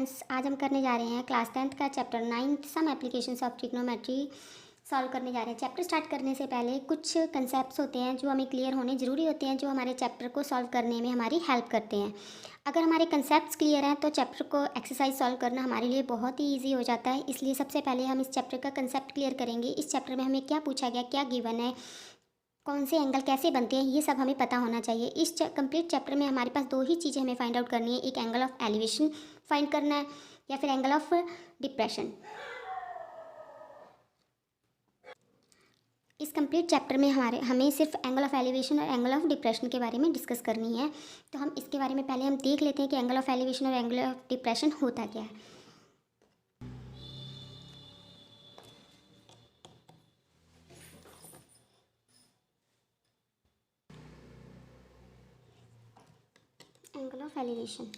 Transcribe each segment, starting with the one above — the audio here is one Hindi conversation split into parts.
फ्रेंड्स, आज हम करने जा रहे हैं क्लास 10th का chapter 9 some applications of trigonometry solve करने जा रहे हैं। चैप्टर स्टार्ट करने से पहले कुछ कंसेप्ट्स होते हैं जो हमें क्लियर होने ज़रूरी होते हैं, जो हमारे चैप्टर को सॉल्व करने में हमारी हेल्प करते हैं। अगर हमारे कंसेप्ट्स क्लियर हैं तो चैप्टर को एक्सरसाइज सॉल्व करना हमारे लिए बहुत ही ईजी हो जाता है। इसलिए सबसे पहले हम इस चैप्टर का कंसेप्ट क्लियर करेंगे। इस चैप्टर में हमें क्या पूछा गया, क्या गिवन है, कौन से एंगल कैसे बनते हैं, ये सब हमें पता होना चाहिए। इस कंप्लीट चैप्टर में हमारे पास दो ही चीज़ें हमें फाइंड आउट करनी है, एक एंगल ऑफ एलिवेशन फाइंड करना है या फिर एंगल ऑफ डिप्रेशन। इस कंप्लीट चैप्टर में हमें सिर्फ एंगल ऑफ एलिवेशन और एंगल ऑफ डिप्रेशन के बारे में डिस्कस करनी है। तो हम इसके बारे में पहले हम देख लेते हैं कि एंगल ऑफ एलिवेशन और एंगल ऑफ डिप्रेशन होता क्या है। एंगल ऑफ एलिवेशन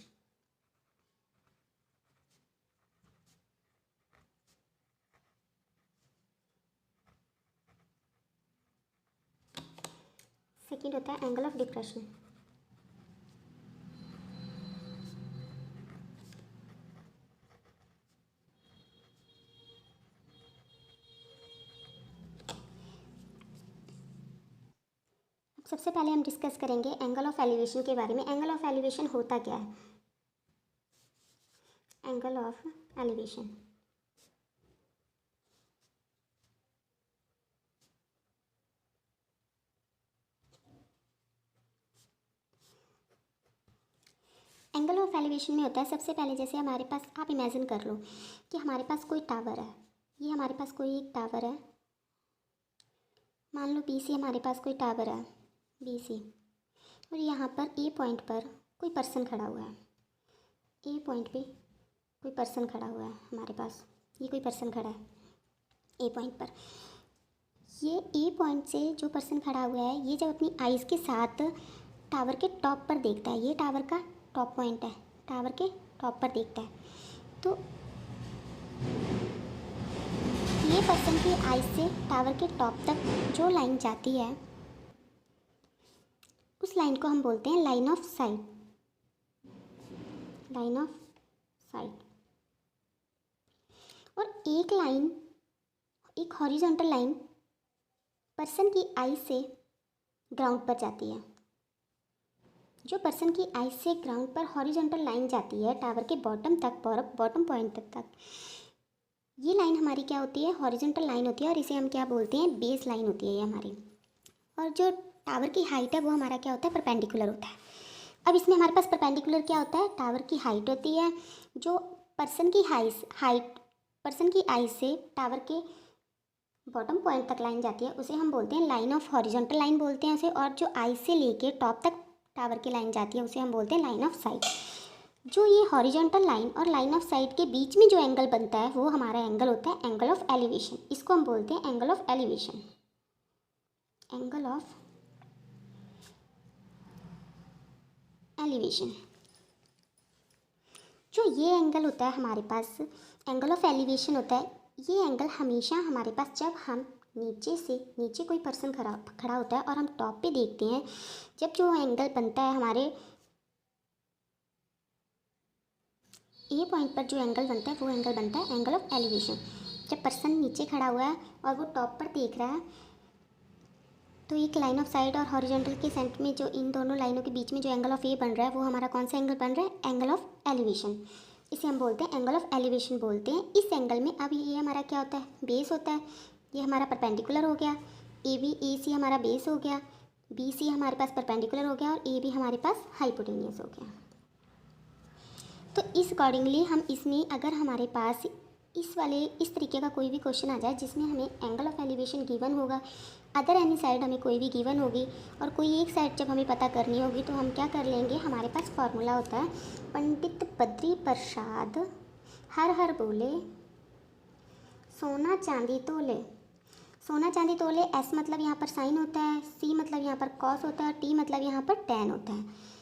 सेकंड होता है एंगल ऑफ डिप्रेशन। सबसे पहले हम डिस्कस करेंगे एंगल ऑफ एलिवेशन के बारे में। एंगल ऑफ एलिवेशन होता क्या है? Angle of elevation angle of elevation में होता है, सबसे पहले जैसे हमारे पास, आप इमेजिन कर लो कि हमारे पास कोई टावर है। ये हमारे पास कोई एक टावर है, मान लो बी सी हमारे पास कोई टावर है बी सी, और यहाँ पर ए पॉइंट पर कोई पर्सन खड़ा हुआ है। ए पॉइंट पे कोई पर्सन खड़ा हुआ है हमारे पास, ये कोई पर्सन खड़ा है ए पॉइंट पर। ये ए पॉइंट से जो पर्सन खड़ा हुआ है, ये जब अपनी आइज़ के साथ टावर के टॉप पर देखता है, ये टावर का टॉप पॉइंट है, टावर के टॉप पर देखता है, तो ये पर्सन की आइज़ से टावर के टॉप तक जो लाइन जाती है, उस लाइन को हम बोलते हैं line of site. Line of site. और एक लाइन, एक हॉरिजॉन्टल लाइन पर्सन की आइज़ से ग्राउंड पर जाती है। जो पर्सन की आइज़ से ग्राउंड पर हॉरिजॉन्टल लाइन जाती है टावर के बॉटम तक, बॉटम पॉइंट तक, ये लाइन हमारी क्या होती है? हॉरिजॉन्टल लाइन होती है, और इसे हम क्या बोलते हैं? बेस लाइन होती है ये हमारी। और जो टावर की हाइट है वो हमारा क्या होता है? परपेंडिकुलर होता है। अब इसमें हमारे पास परपेंडिकुलर क्या होता है? टावर की हाइट होती है। जो पर्सन की हाइट पर्सन की आइज़ से टावर के बॉटम पॉइंट तक लाइन जाती है, उसे हम बोलते हैं लाइन ऑफ हॉरिजॉन्टल लाइन बोलते हैं उसे। और जो आइज़ से लेके टॉप तक टावर की लाइन जाती है, उसे हम बोलते हैं लाइन ऑफ साइट। जो ये हॉरिजॉन्टल लाइन और लाइन ऑफ साइट के बीच में जो एंगल बनता है, वो हमारा एंगल होता है एंगल ऑफ एलिवेशन। इसको हम बोलते हैं angle of elevation. Angle of elevation. जो ये एंगल होता है हमारे पास, एंगल ऑफ एलिवेशन होता है, ये एंगल हमेशा हमारे पास, जब हम नीचे कोई पर्सन खड़ा होता है और हम टॉप पे देखते हैं, जब जो एंगल बनता है हमारे ए पॉइंट पर, जो एंगल बनता है वो एंगल बनता है एंगल ऑफ एलिवेशन। जब पर्सन नीचे खड़ा हुआ है और वो टॉप पर देख रहा है, तो एक लाइन ऑफ साइड और हॉरिजॉन्टल के सेंटर में, जो इन दोनों लाइनों के बीच में जो एंगल ऑफ ए बन रहा है, वो हमारा कौन सा एंगल बन रहा है? Angle of elevation. इसे हम बोलते हैं एंगल ऑफ एलिवेशन बोलते हैं। इस एंगल में अब ये हमारा क्या होता है? बेस होता है। ये हमारा परपेंडिकुलर हो गया, ए सी हमारा बेस हो गया, बी सी हमारे पास परपेंडिकुलर हो गया, और ए बी हमारे पास हाइपोटेनियस हो गया। तो इस अकॉर्डिंगली हम इसमें, अगर हमारे पास इस तरीके का कोई भी क्वेश्चन आ जाए जिसमें हमें एंगल ऑफ एलिवेशन गिवन होगा, अदर एनी साइड हमें कोई भी गिवन होगी, और कोई एक साइड जब हमें पता करनी होगी, तो हम क्या कर लेंगे? हमारे पास फॉर्मूला होता है, पंडित बद्री प्रसाद हर हर बोले सोना चांदी तोले। सोना चांदी तोले, एस मतलब यहाँ पर साइन होता है, सी मतलब यहाँ पर कॉस होता है, और टी मतलब यहाँ पर टैन होता है।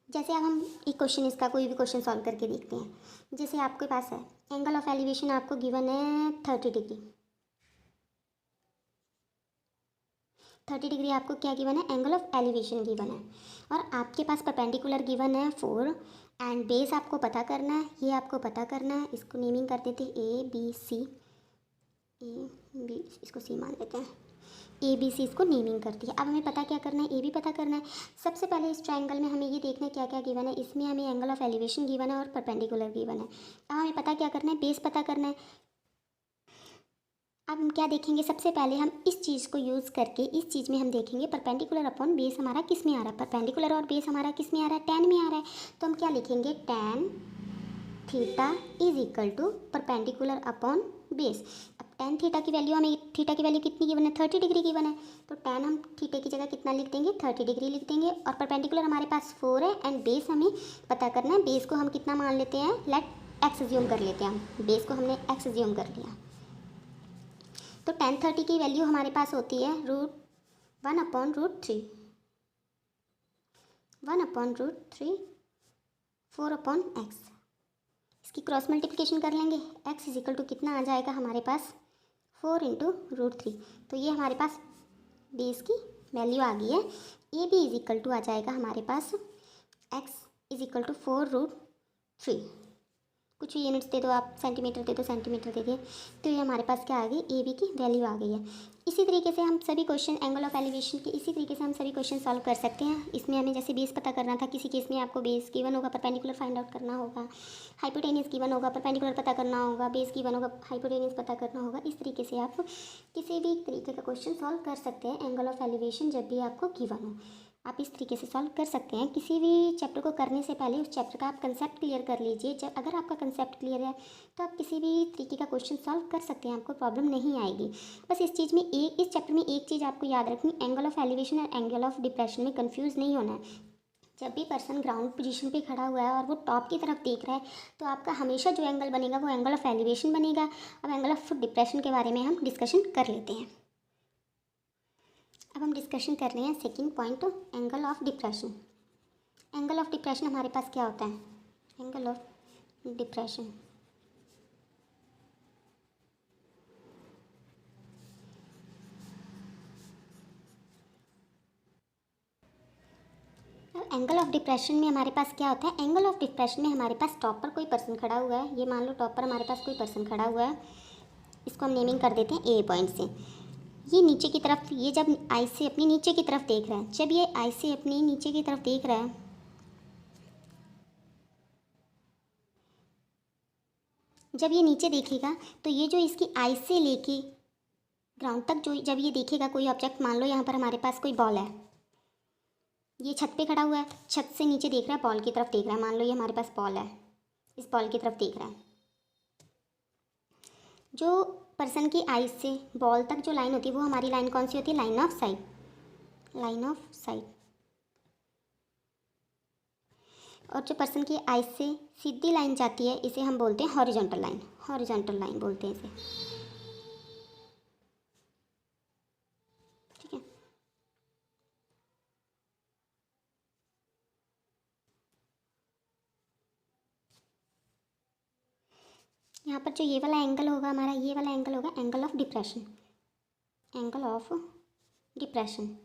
जैसे अब हम एक क्वेश्चन, इसका कोई भी क्वेश्चन सॉल्व करके देखते हैं। जैसे आपके पास है एंगल ऑफ एलिवेशन, आपको गिवन है 30 डिग्री। 30 डिग्री आपको क्या गिवन है? एंगल ऑफ एलिवेशन गिवन है। और आपके पास परपेंडिकुलर गिवन है 4, एंड बेस आपको पता करना है, ये आपको पता करना है। इसको नेमिंग कर देते ABC, AB इसको C मान लेते हैं, ABC इसको नेमिंग कर दी है। अब हमें पता क्या करना है, ए भी पता करना है। सबसे पहले इस ट्रायंगल में हमें ये देखना है क्या क्या गिवन है। इसमें हमें एंगल ऑफ एलिवेशन गिवन है और परपेंडिकुलर गिवन है। अब हमें पता क्या करना है, बेस पता करना है। अब हम क्या देखेंगे, सबसे पहले हम इस चीज़ को यूज़ करके इस चीज़ में हम देखेंगे परपेंडिकुलर अपॉन बेस हमारा किस में आ रहा है। परपेंडिकुलर और बेस हमारा किस में आ रहा है, tan में आ रहा है। तो हम क्या लिखेंगे, tan theta is equal to perpendicular upon base. अब tan थीटा की वैल्यू, हमें थीटा की वैल्यू कितनी गिवन है, 30 डिग्री गिवन है। तो tan हम थीटे की जगह कितना लिख देंगे, 30 डिग्री लिख देंगे। और परपेंडिकुलर हमारे पास 4 है एंड बेस हमें पता करना है। बेस को हम कितना मान लेते हैं, लेट एक्स अज्यूम कर लेते हैं। हम बेस को हमने एक्स अज्यूम कर लिया। तो tan 30 की वैल्यू हमारे पास होती है √1/√3, 1/√3, 4/x। इसकी क्रॉस मल्टीप्लिकेशन कर लेंगे, x इज इक्वल टू कितना आ जाएगा हमारे पास, 4 इंटू √3। तो ये हमारे पास बेस की वैल्यू आ गई है। A B is equal to आ जाएगा हमारे पास x इज इक्वल टू 4√3। कुछ भी यूनिट्स दे दो आप, सेंटीमीटर दे दो, सेंटीमीटर दे दिए। तो ये हमारे पास क्या आ गई, ए बी की वैल्यू आ गई है। इसी तरीके से हम सभी क्वेश्चन एंगल ऑफ एलिवेशन के इसी तरीके से हम सभी क्वेश्चन सॉल्व कर सकते हैं। इसमें हमें जैसे बेस पता करना था, किसी केस में आपको बेस गिवन होगा, परपेंडिकुलर फाइंड आउट करना होगा, हाइपोटेनियस गिवन होगा, परपेंडिकुलर पता करना होगा, बेस गिवन होगा, हाइपोटेनियस पता करना होगा। इस तरीके से आप किसी भी तरीके का क्वेश्चन सॉल्व कर सकते हैं एंगल ऑफ एलिवेशन जब भी आपको गिवन हो। आप इस तरीके से सॉल्व कर सकते हैं। किसी भी चैप्टर को करने से पहले उस चैप्टर का आप कंसेप्ट क्लियर कर लीजिए। जब अगर आपका कंसेप्ट क्लियर है तो आप किसी भी तरीके का क्वेश्चन सॉल्व कर सकते हैं, आपको प्रॉब्लम नहीं आएगी। बस इस चीज़ में इस चैप्टर में एक चीज़ आपको याद रखनी, एंगल ऑफ एलिवेशन और एंगल ऑफ डिप्रेशन में कंफ्यूज नहीं होना है। जब भी पर्सन ग्राउंड पोजीशन पे खड़ा हुआ है और वो टॉप की तरफ देख रहा है तो आपका हमेशा जो एंगल बनेगा वो एंगल ऑफ एलिवेशन बनेगा। अब एंगल ऑफ डिप्रेशन के बारे में हम डिस्कशन कर लेते हैं। अब हम डिस्कशन कर रहे हैं second point, angle of depression. Angle of depression हमारे पास क्या होता है, angle of depression angle of depression में हमारे पास क्या होता है, एंगल ऑफ डिप्रेशन में हमारे पास टॉप पर कोई पर्सन खड़ा हुआ है। ये मान लो टॉप पर हमारे पास कोई पर्सन खड़ा हुआ है, इसको हम नेमिंग कर देते हैं ए पॉइंट से। ये नीचे की तरफ, ये जब आई से अपनी नीचे की तरफ देख रहा है, जब ये आई से अपनी नीचे की तरफ देख रहा है, जब ये नीचे देखेगा तो ये जो इसकी आई से लेके ग्राउंड तक जो जब ये देखेगा कोई ऑब्जेक्ट, मान लो यहाँ पर हमारे पास कोई बॉल है, ये छत पे खड़ा हुआ है, छत से नीचे देख रहा है, बॉल की तरफ देख रहा है। मान लो ये हमारे पास बॉल है, इस बॉल की तरफ देख रहा है। जो पर्सन की आई से बॉल तक जो लाइन होती है वो हमारी लाइन कौन सी होती है, line of site, line of site. और जो पर्सन की आई से सीधी लाइन जाती है इसे हम बोलते हैं हॉरिजॉन्टल लाइन, हॉरिजॉन्टल लाइन बोलते हैं इसे, ठीक है। यहाँ पर जो ये वाला एंगल होगा हमारा, ये वाला एंगल होगा angle of depression, angle of depression.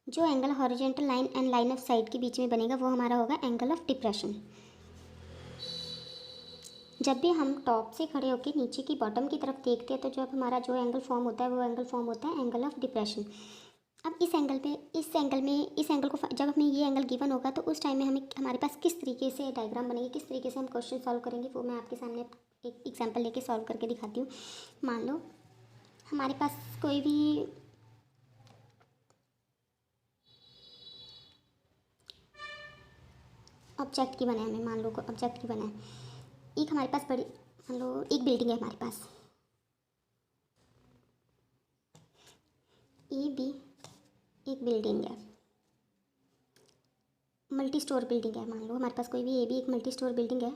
जो angle horizontal line and line of sight के बीच में बनेगा वो हमारा होगा एंगल ऑफ डिप्रेशन। जब भी हम टॉप से खड़े होकर नीचे की बॉटम की तरफ देखते हैं तो जब हमारा जो एंगल फॉर्म होता है वो एंगल फॉर्म होता है एंगल ऑफ डिप्रेशन। अब इस एंगल पे, इस एंगल को जब हमें ये एंगल गिवन होगा तो उस टाइम में हमें हमारे पास किस तरीके से डायग्राम बनेगी, किस तरीके से हम क्वेश्चन सॉल्व करेंगे, वो मैं आपके सामने एक एग्जांपल लेके सॉल्व करके दिखाती हूँ। मान लो हमारे पास कोई भी ऑब्जेक्ट की बना है, हमें मान लो ऑब्जेक्ट की बना है, एक हमारे पास बड़ी, मान लो एक बिल्डिंग है हमारे पास ए बी, एक बिल्डिंग है, मल्टी स्टोर बिल्डिंग है। मान लो हमारे पास कोई भी ए बी एक मल्टी स्टोर बिल्डिंग है,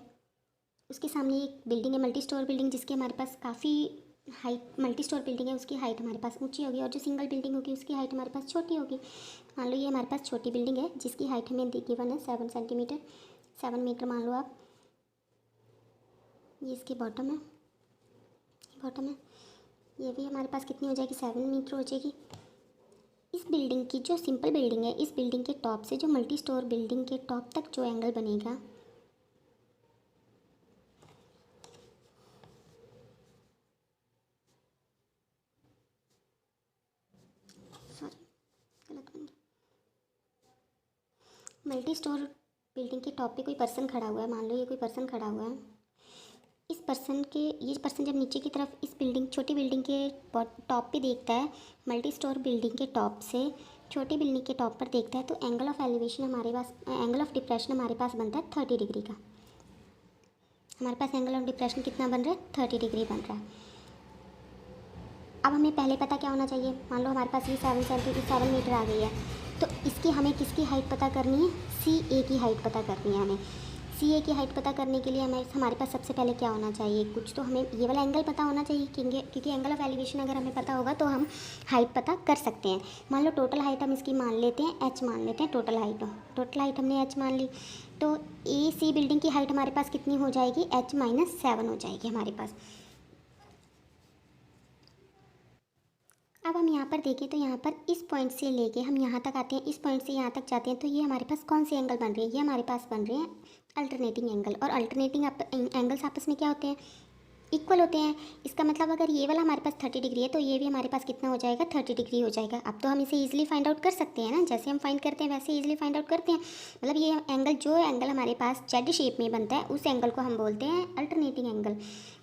उसके सामने एक बिल्डिंग है मल्टी स्टोर बिल्डिंग, जिसकी हमारे पास काफ़ी हाइट, मल्टी स्टोर बिल्डिंग है उसकी हाइट हमारे पास ऊंची होगी और जो सिंगल बिल्डिंग होगी उसकी हाइट हमारे पास छोटी होगी। मान लो ये हमारे पास छोटी बिल्डिंग है जिसकी हाइट हमें गिवन है 7 सेंटीमीटर, 7 मीटर मान लो आप। ये इसकी बॉटम है, बॉटम है, ये भी हमारे पास कितनी हो जाएगी, 7 मीटर हो जाएगी। इस बिल्डिंग की जो सिंपल बिल्डिंग है, इस बिल्डिंग के टॉप से जो मल्टी स्टोर बिल्डिंग के टॉप तक जो एंगल बनेगा, सॉरी गलत बन गया, मल्टी स्टोर बिल्डिंग के टॉप पे कोई पर्सन खड़ा हुआ है, मान लो ये कोई पर्सन खड़ा हुआ है। इस पर्सन के, ये पर्सन जब नीचे की तरफ इस बिल्डिंग, छोटी बिल्डिंग के टॉप पे देखता है, मल्टी स्टोर बिल्डिंग के टॉप से छोटी बिल्डिंग के टॉप पर देखता है, तो एंगल ऑफ एलिवेशन हमारे पास, एंगल ऑफ डिप्रेशन हमारे पास बनता है 30 डिग्री का। हमारे पास एंगल ऑफ डिप्रेशन कितना बन रहा है? 30 डिग्री बन रहा है। अब हमें पहले पता क्या होना चाहिए, मान लो हमारे पास ये 7 मीटर आ गई है, तो इसकी हमें किसकी हाइट पता करनी है? CA की हाइट पता करनी है हमें। CA की हाइट पता करने के लिए हमारे पास सबसे पहले क्या होना चाहिए? कुछ तो हमें ये वाला एंगल पता होना चाहिए, क्योंकि एंगल ऑफ एलिवेशन अगर हमें पता होगा तो हम हाइट पता कर सकते हैं। मान लो टोटल हाइट हम इसकी मान लेते हैं h, मान लेते हैं टोटल हाइट हमने h मान ली, तो AC बिल्डिंग की हाइट हमारे पास कितनी हो जाएगी? H-7 हो जाएगी हमारे पास। अब हम यहाँ पर देखें तो यहाँ पर इस पॉइंट से लेके हम यहाँ तक आते हैं, इस पॉइंट से यहाँ तक जाते हैं, तो ये हमारे पास कौन से एंगल बन रहे हैं? ये हमारे पास बन रहे हैं अल्टरनेटिंग एंगल। और अल्टरनेटिंग एंगल्स आपस में क्या होते हैं? इक्वल होते हैं। इसका मतलब अगर ये वाला हमारे पास 30 डिग्री है, तो ये भी हमारे पास कितना हो जाएगा? 30 डिग्री हो जाएगा। अब तो हम इसे ईजिली फाइंड आउट कर सकते हैं ना, जैसे हम फाइंड करते हैं वैसे ईजिली फाइंड आउट करते हैं। मतलब ये एंगल, जो एंगल हमारे पास जेड शेप में बनता है, उस एंगल को हम बोलते हैं अल्टरनेटिंग एंगल।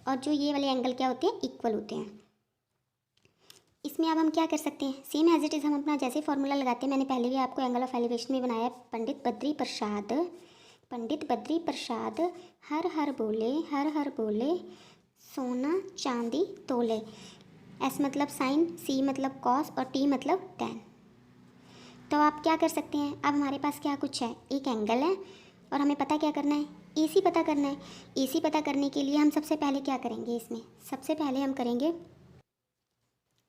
और जो ये वाले एंगल क्या होते हैं? इक्वल होते हैं। इसमें अब हम क्या कर सकते हैं? सेम एज इट इज़ हम अपना जैसे फॉर्मूला लगाते हैं, मैंने पहले भी आपको एंगल ऑफ एलिवेशन में बनाया, पंडित बद्री प्रसाद हर हर बोले सोना चांदी तोले। S मतलब साइन, C मतलब कॉस और T मतलब टैन। तो आप क्या कर सकते हैं? अब हमारे पास क्या कुछ है? एक एंगल है और हमें पता क्या करना है? AC पता करना है। AC पता करने के लिए हम सबसे पहले क्या करेंगे? इसमें सबसे पहले हम करेंगे,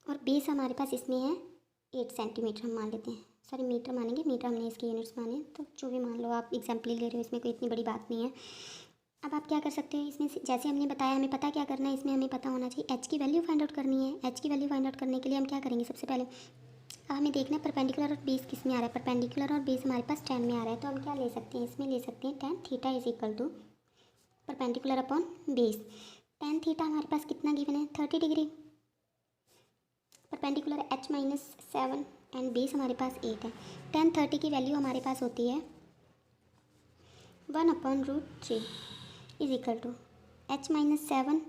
और बेस हमारे पास इसमें है 8 सेंटीमीटर, हम मान लेते हैं, सॉरी मीटर मानेंगे, मीटर हमने इसके यूनिट्स माने, तो जो भी मान लो, आप एग्जाम्पल ले रहे हो, इसमें कोई इतनी बड़ी बात नहीं है। अब आप क्या कर सकते हो इसमें, जैसे हमने बताया हमें पता क्या करना है, इसमें हमें पता होना चाहिए h की वैल्यू फाइंड आउट करनी है। h की वैल्यू फाइंड आउट करने के लिए हम क्या करेंगे? सबसे पहले अब हमें देखना है परपेंडिकुलर और बेस किस में आ रहा है। परपेंडिकुलर और बेस हमारे पास tan में आ रहा है, तो हम क्या ले सकते हैं? इसमें ले सकते हैं tan theta is equal to perpendicular upon base. tan theta हमारे पास कितना गिवन है? 30 degree. Perpendicular H-7 and base हमारे पास 8 है। tan 30 की वैल्यू हमारे पास होती है 1/√3 is equal to H-7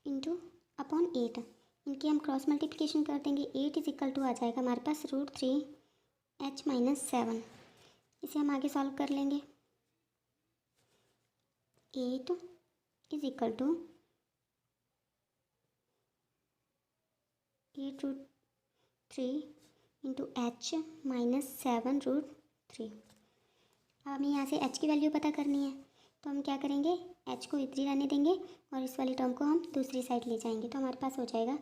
into upon 8। इनकी हम क्रॉस मल्टीप्लिकेशन कर देंगे, 8 इज इक्वल टू आ जाएगा हमारे पास √3 H-7। इसे हम आगे सॉल्व कर लेंगे। 8 is equal to 8√3 into H-7√3। अब हमें यहाँ से h की वैल्यू पता करनी है, तो हम क्या करेंगे? h को इधर ही रहने देंगे और इस वाली टर्म को हम दूसरी साइड ले जाएंगे, तो हमारे पास हो जाएगा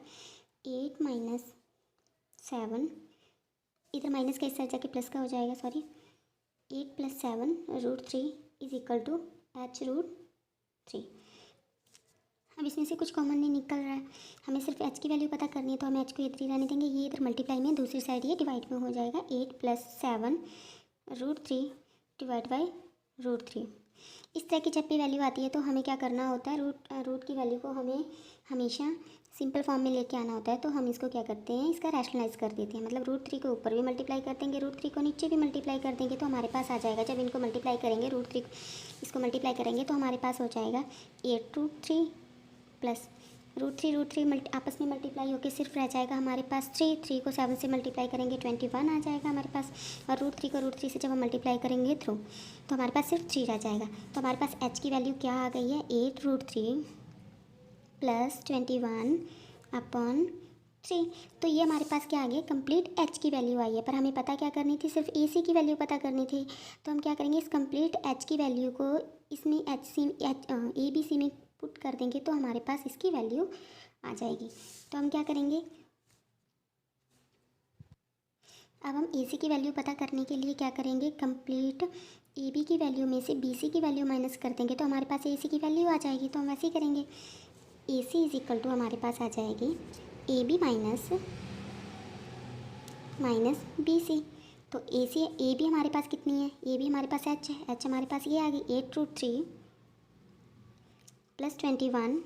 8-7, इधर माइनस का इस साइड जाके प्लस का हो जाएगा, sorry 8 + 7√3 is equal to H√3। अब इसमें से कुछ कॉमन नहीं निकल रहा है, हमें सिर्फ h की वैल्यू पता करनी है, तो हम h को इधर ही रहने देंगे, ये इधर मल्टीप्लाई में, दूसरी साइड ये डिवाइड में हो जाएगा। 8 + 7√3 डिवाइड बाई √3। इस तरह की जब भी वैल्यू आती है तो हमें क्या करना होता है? रूट की वैल्यू को हमें हमेशा सिंपल फॉर्म में लेके आना होता है, तो हम इसको क्या करते हैं? इसका रैशनलाइज कर देते हैं, मतलब √3 को ऊपर भी मल्टीप्लाई कर देंगे, √3 को नीचे भी मल्टीप्लाई कर देंगे, तो हमारे पास आ जाएगा, जब इनको मल्टीप्लाई करेंगे, √3 इसको मल्टीप्लाई करेंगे, तो हमारे पास हो जाएगा 8√3 प्लस √3 आपस में मल्टीप्लाई होकर सिर्फ रह जाएगा हमारे पास 3 को 7 से मल्टीप्लाई करेंगे 21 आ जाएगा हमारे पास, और √3 को √3 से जब हम मल्टीप्लाई करेंगे थ्रू, तो हमारे पास सिर्फ 3 रह जाएगा। तो हमारे पास h की वैल्यू क्या आ गई है? 8√3 प्लस 21/3। तो ये हमारे पास क्या आ गया? कंप्लीट h की वैल्यू आई है, पर हमें पता क्या करनी थी? सिर्फ AC की वैल्यू पता करनी थी। तो हम क्या करेंगे? इस कंप्लीट h की वैल्यू को इसमें ABC में पुट कर देंगे, तो हमारे पास इसकी वैल्यू आ जाएगी। तो हम क्या करेंगे? अब हम AC की वैल्यू पता करने के लिए क्या करेंगे? कंप्लीट AB की वैल्यू में से BC की वैल्यू माइनस कर देंगे, तो हमारे पास AC की वैल्यू आ जाएगी। तो हम वैसे ही करेंगे, AC इज इक्वल टू हमारे पास आ जाएगी A B minus B C. तो ए बी हमारे पास कितनी है, ए बी हमारे पास एच है, एच हमारे पास ये आ गई 8√3 plus 21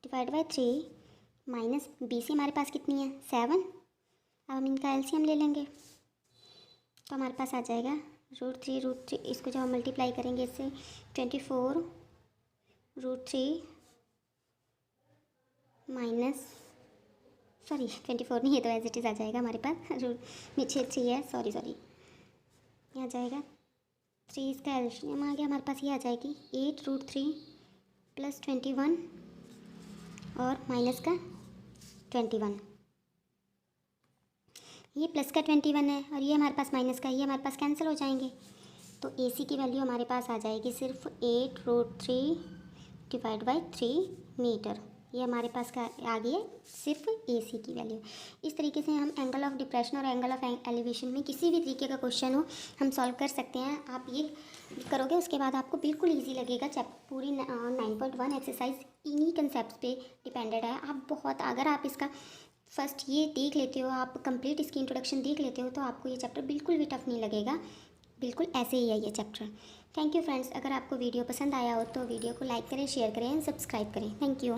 divide by 3 minus B C हमारे पास कितनी है 7। अब हम इनका एलसीएम ले लेंगे तो हमारे पास आ जाएगा √3 इसको जब हम मल्टीप्लाई करेंगे इससे 24√3 माइनस 24 नहीं है तो एज इट इज़ आ जाएगा हमारे पास नीचे 3 है, सॉरी ये आ जाएगा 3, इसका एलसीएम आ गया हमारे पास, ये आ जाएगी 8√3 प्लस 21 और माइनस का 21। ये प्लस का 21 है और ये हमारे पास माइनस का, ये हमारे पास कैंसिल हो जाएंगे। तो ए सी की वैल्यू हमारे पास आ जाएगी सिर्फ 8√3 डिवाइड बाई 3 मीटर। ये हमारे पास का आ गई है सिर्फ ए सी की वैल्यू। इस तरीके से हम एंगल ऑफ डिप्रेशन और एंगल ऑफ एलिवेशन में किसी भी तरीके का क्वेश्चन हो हम सॉल्व कर सकते हैं। आप ये करोगे उसके बाद आपको बिल्कुल इजी लगेगा। पूरी 9.1 एक्सरसाइज इन्हीं कंसेप्ट पे डिपेंडेड है। आप बहुत अगर आप इसका फर्स्ट ये देख लेते हो, आप कंप्लीट इसकी इंट्रोडक्शन देख लेते हो तो आपको ये चैप्टर बिल्कुल भी टफ नहीं लगेगा, बिल्कुल ऐसे ही है ये चैप्टर। Thank you friends. अगर आपको वीडियो पसंद आया हो तो वीडियो को लाइक करें, शेयर करें एंड सब्सक्राइब करें। Thank you.